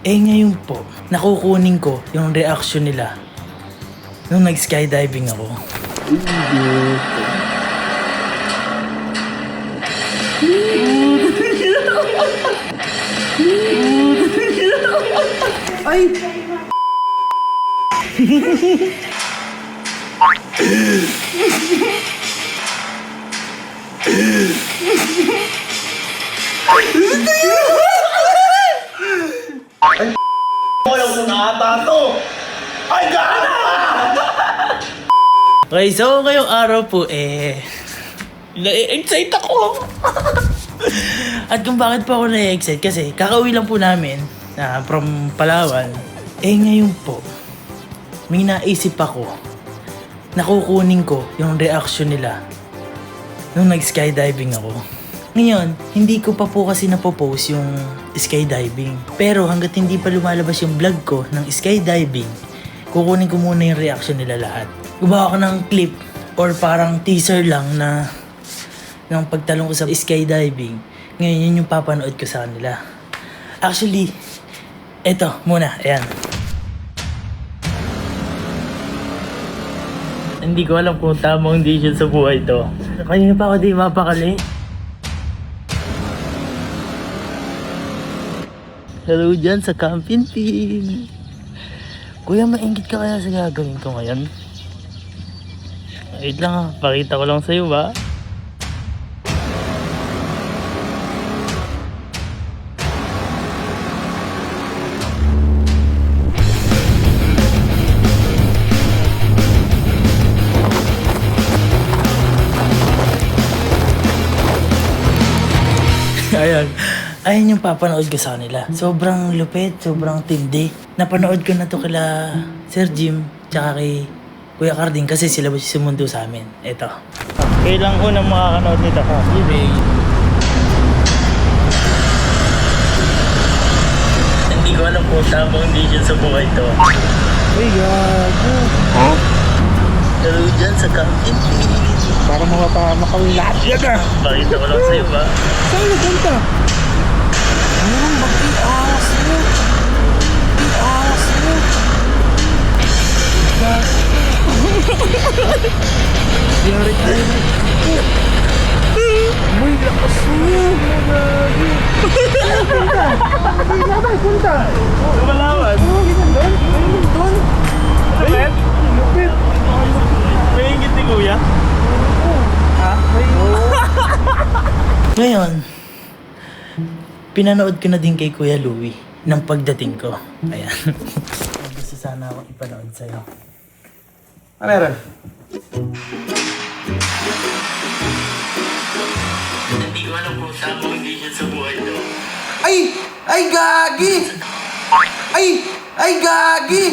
Eh ngayon po, nakukunin ko yung reaction nila nung nag-skydiving ako. Ay! Walang nakatato! Ay, gana! Okay, so ngayong araw po na-excite ako. At kung bakit pa ako na-excite, kasi kakauwi lang po namin from Palawan. Ngayon po, may naisip ako, nakukunin ko yung reaction nila nung nag-skydiving ako. Ngayon, hindi ko pa po kasi napopost yung skydiving. Pero hanggat hindi pa lumalabas yung vlog ko ng skydiving, kukunin ko muna yung reaction nila lahat. Gumawa ko ng clip or parang teaser lang na ng pagtalong ko sa skydiving. Ngayon, yun yung papanood ko sa kanila. Actually, eto muna, ayan. Hindi ko alam kung tamang decision sa buhay to. Kanina pa ako di mapakali. Hello dyan sa camping team. Kuya, maingit ka kaya sa gagawin ko ngayon? Wait lang, pakita ko lang sa'yo ba? Ayan yung papanood ko sa kanila. Sobrang lupit, sobrang tindi. Napanood ko na to kila Sir Jim, tsaka kay Kuya Carding kasi sila ba sumundo sa amin. Eto. Kailang unang makakanood nito ka? Hindi ko alam kung tamang decision sa buhay to. Uy, gago. Huh? Hello dyan sa camping team. Para makawin lahat yan ah. Pakita ko lang sa'yo ba? Saan nagpunta? Ano nang mag-i-awas mo? I-awas mo. Yari tayo na. Uy, lakas mo. Magabi. Saan punta? Saan tayo punta? Lumalawan. Oo, ganyan doon. Ganyan doon. Lupit? Lupit. May ingit ni Kuya? Ha? Ngayon, pinanood ko na din kay Kuya Louie ng pagdating ko. Ayan. Gusto sana ako ipanood sa'yo. Ano meron? Hindi ko alam kung tamang decision sa buhay to. Ay! Ay, gagi! Ay! Ay, gagi!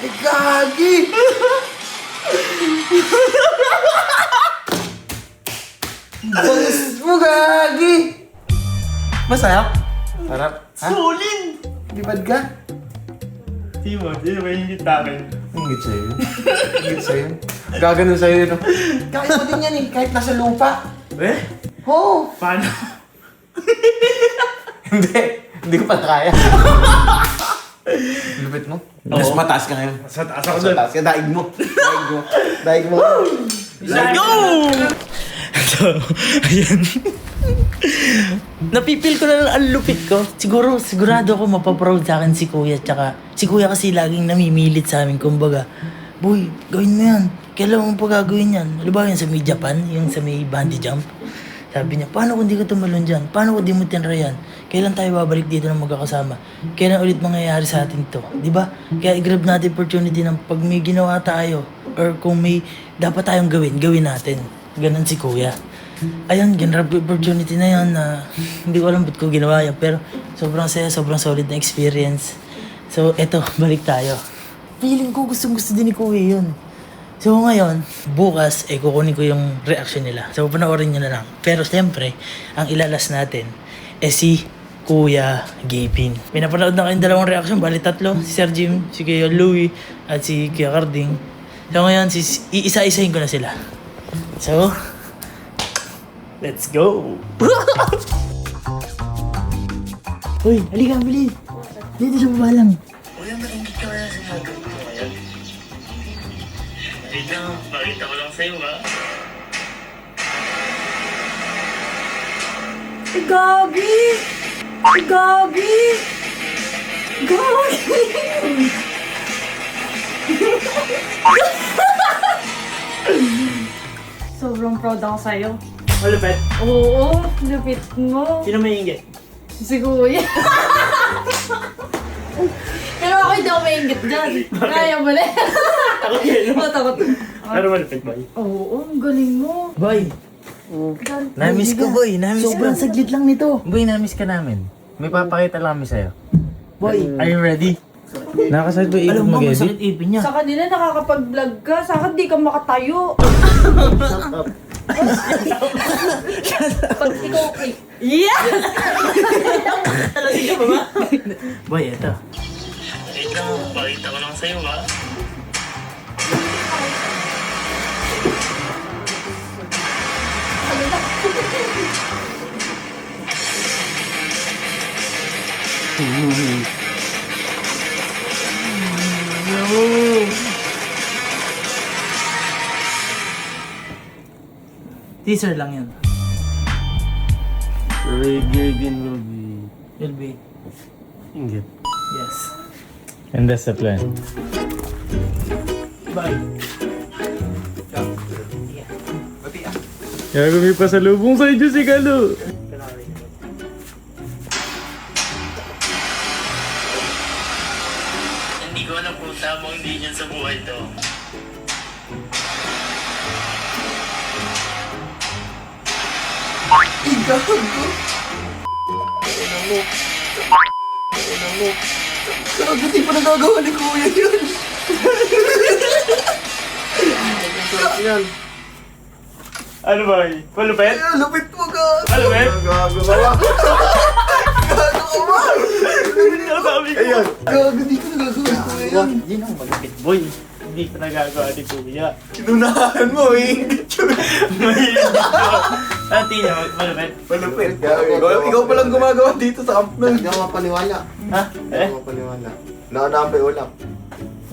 Ay, gagi! Bangus mo, gagi! Masaya? Sarap. Ha? Solid! Libad ka? Sino ba yung hingit akin? Ingit sa'yo. Ingit sa'yo. Gaganon sa'yo, no? Kaya mo din yan eh, kahit nasa lupa. Eh? Oo! Paano? Hindi. Hindi ko pa kaya. Lupit mo? Mas mataas ka ngayon. Sa taas Mas mataas ka. Daig mo. Daig mo. Daig mo. Let's go! So, ayan. Napipil ko na lang ang lupit ko. Sigurado ako mapaproud sa akin si Kuya. Tsaka si Kuya kasi laging namimilit sa amin. Kumbaga, boy, gawin mo yan. Kailan mo pa gagawin yan? Ano ba yun sa may Japan? Yung sa may bungee jump? Sabi niya, paano kung di ka tumalon dyan? Paano kung di mo tinry yan? Kailan tayo babalik dito ng magkakasama? Kailan ulit mangyayari sa atin to? Di ba? Kaya i-grab natin opportunity ng pag may ginawa tayo or kung may dapat tayong gawin natin. Ganon si Kuya. Ayun, ginrab opportunity na yan na hindi ko alam ba't ko ginawa yan. Pero sobrang saya, sobrang solid na experience. So, eto, balik tayo. Feeling ko gustong-gusto din ni Kuya yun. So ngayon, bukas, kukunin ko yung reaction nila. So panoorin nyo na lang. Pero siyempre, ang ilalas natin, si Kuya Gapin. Pinapanood na kayong dalawang reaction, bali tatlo. Si Sir Jim, si Kuya Louie, at si Kuya Carding. So ngayon, iisa-isahin ko na sila. So, let's go! Uy, halika, bilis! Dito sa baba lang. Uy, maingit ka wala sa gagawin ko ngayon. Wait lang, pakita ko lang sa'yo ha. Gabi! Gabi! Gabi! Sobrang proud ako sa'yo. Malupet. Oo, lupit mo. Sino may ingit? Si Kuya. Pero ako hindi ako maingit dyan. Kaya mo na. Takot yan, no? Takot. Pero malupit, boy. Oo, ang galing mo. Boy, namiss ko boy, namiss ko. Sobrang saglit lang nito. Boy, namiss ka namin. May papakita lang kami sa'yo. Boy, Are you ready? Nakasad ba alam ikot mo, mag-edit? masakit ipin niya. Sa kanila nakakapag-vlog ka, sa akin di ka makatayo. Pag ikaw, yeah! Talasin ka ba ba? Boy, eto. Wait lang, pakita ko lang sa'yo ha. Teaser lang yun. Reggae will be Will be. inggit. Yes. And that's the plan. Bye. Kaya kami pa sa lubong sa inyo si Galo. Hindi ko alam kung tamang hindi niyan sa buhay to. Gago, di pa nagagawa ni Kuya yun. Ano ba? Malupet? Ay, lupit mo ka. Malupet? Gago ka ba? Gago ka ba? Ayan. Gago, di ko nagagawa ni Kuya yun. Hindi nang malupit boy. Hindi ko nagagawa ni Kuya. Inunahan mo eh. Ati niya, malupit. Malupit. Ikaw palang gumagawa dito sa camp nun. Hindi ako mapaniwala. Ha? Hindi Eh? ako mapaniwala. Nauna pa yung ulap.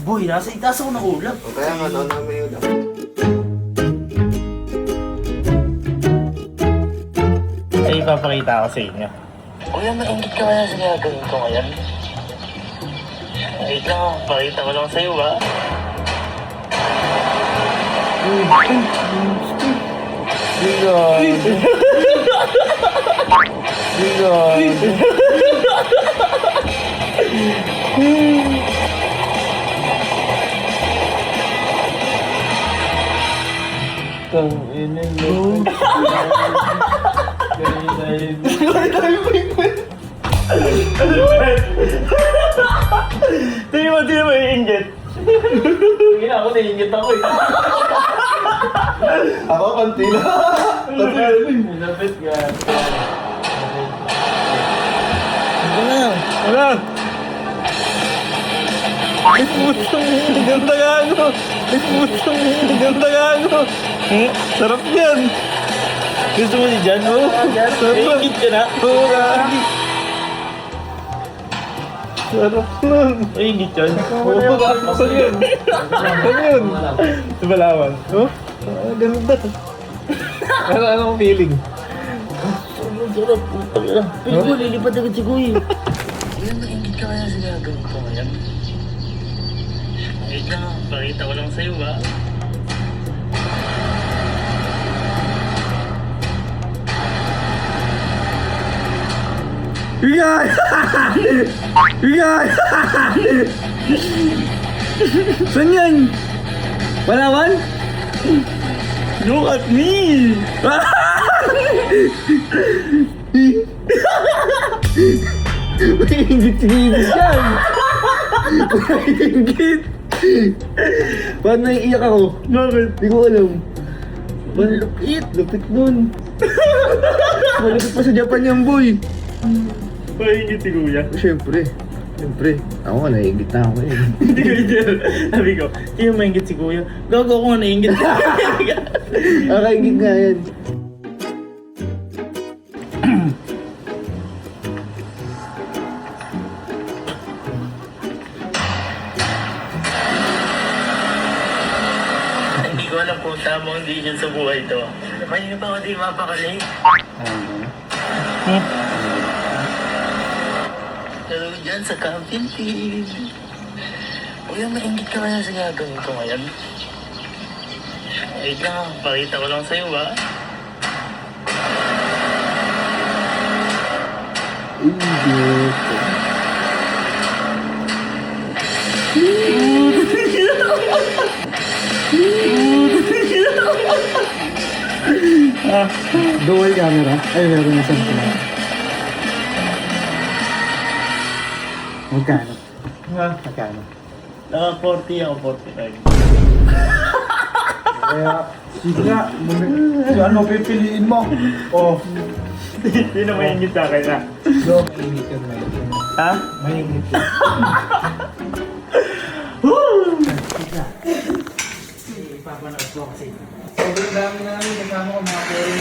Boy, nasa itaas ako ng ulap. O kaya nga, nauna pa yung ulap. Ay, ipapakita ko sa inyo. Kuya, maingit ka wala sa gagawin ko ngayon. Wait lang, pakita ko lang sa'yo ha. Di mo iingit. Sige na, ako naiingit ako eh. Ako, konti na. Malapit ka. Ano? Ay, putong ganda gago. Ay, putong ganda gago. Sarap yan. Gusto mo si Jan? Oo. Iingit ka na? Oo, gagi. Sarap nun. Iingit yun? Oo, saan yun? Saan yun? Sa Balawan. Oh? Ganda. Anong feeling? Ang sarap, putang ina. Pili ko, lilipad agad si Kuya. Kuya, maingit ka wala sa gagawin ko ngayon. Wait lang, pakita ko lang sa'yo ha. Bigay! Bigay! Saan yan? Palawan? Look at me! Ingit-ingit yan! Ingit! Paano naiiyak ako? Bakit? Hindi ko alam. Lupit! Lupit nun! Malupit pa sa Japan yung boy! Maingit si kuya. Siyempre. Ako nga, naiingit na ako eh. Hindi ko yun. Sabi ko, sino maingit si kuya? Gago ako nga naingit. Nakaingit nga yan. Hindi ko alam kung tamang decision sa buhay to. May pa ako di mapakali. Pero dyan sa camping team. Kuya, maingit ka kaya sa gagawin ko ngayon? Wait lang, pakita ko lang sa'yo ba? Ingit. Dual camera? Ay, meron na isang pala. Magkano? Magkano? Naka 40 ako, 45. Kaya, sige nga. So, ano pipiliin mo? Oh. Sino maingit sa akin ha? So, mainit yun, mainit yun. Ha? Mainit yun. Ipapanood ko kasi. Sobrang dami namin, kasama ko mga pere.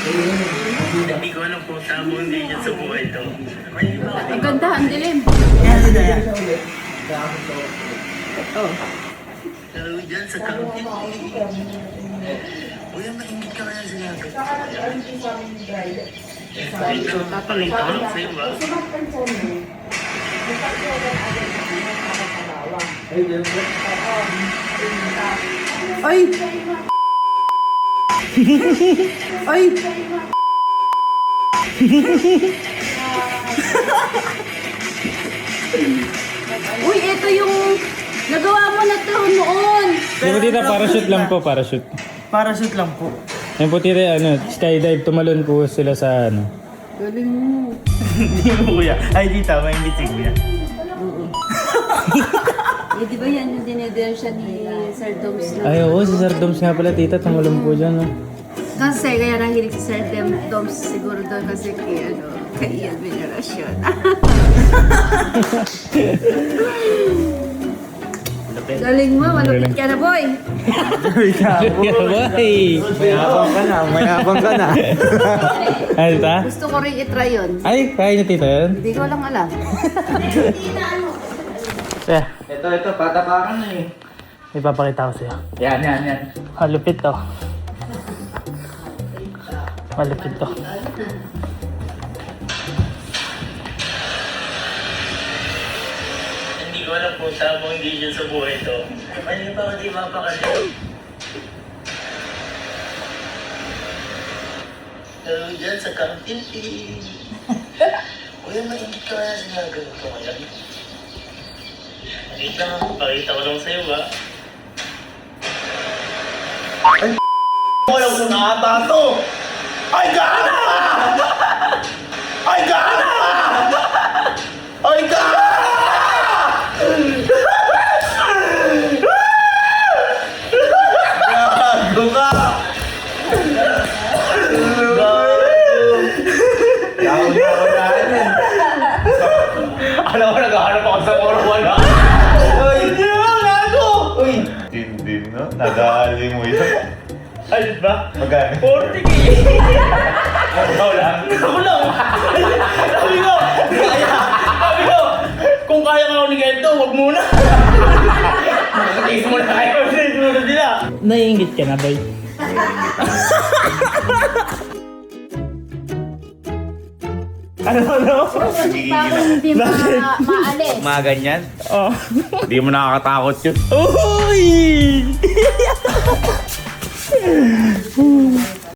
Hindi ko alam kung tamang decision sa buhay to. May iba ka Ang ganda, ang dilim. Kaya si Daya. Oh. Pero dyan sa camping team. Kuya, maingit ka kaya sa gagawin ko ngayon? Wait lang, pakita ko lang sa'yo ba? Ay! Ay! Uy, ito yung nagawa mo na to noon. Yung po tita, parachute lang po, parachute. Parachute lang po. Yung po tita, skydive, tumalon po sila sa Galing mo. Hindi mo kuya. Ay, tita, maingit si kuya. Eh, di ba yan yung dinedel siya ni Sir Doms na? Ay, oo, si Sir Doms nga pala tita, tumalon po dyan. Kasi kaya nahilig si Sir Doms siguro doon kasi kay Ian Veneracion. Galing mo, malupit ka na, boy. Boy! Mayabang ka na. Ay, tita? Gusto ko rin itry yun. Ay, kaya niyo tita yun? Hindi ko lang alam. Siya, Ito, patapakan na eh. Ipapakita ko sa'yo. Yan. Malupit to. Malupit to. Hindi ko alam kung tamang decision sa buhay to. May iba ka di mapakali. Pero dyan sa camping team. Kuya, maingit ka kaya sa gagawin ko ngayon? Wait lang, pakita ko lang sa'yo ba? Walang sunata to! Ay, gana! Ay, gana! Ay, gana! Gago ka! Alam mo, naghahanap ako sa puro wala. Uy! Hindi naman, gago! Uy! Hindi, no? Nag-aali mo yun. Alit ba? Magkano? 40k! Ikaw lang? Ako lang! Sabi ko! Sabi ko! Kung kaya ka ako ni ganito, huwag muna! Nakatiis mo na kayo! Nakatiis mo na sila! Naiingit ka na, boy. Ano? Hindi maalis. Mga ganyan? Oh. Hindi mo nakakatakot yun. Uy!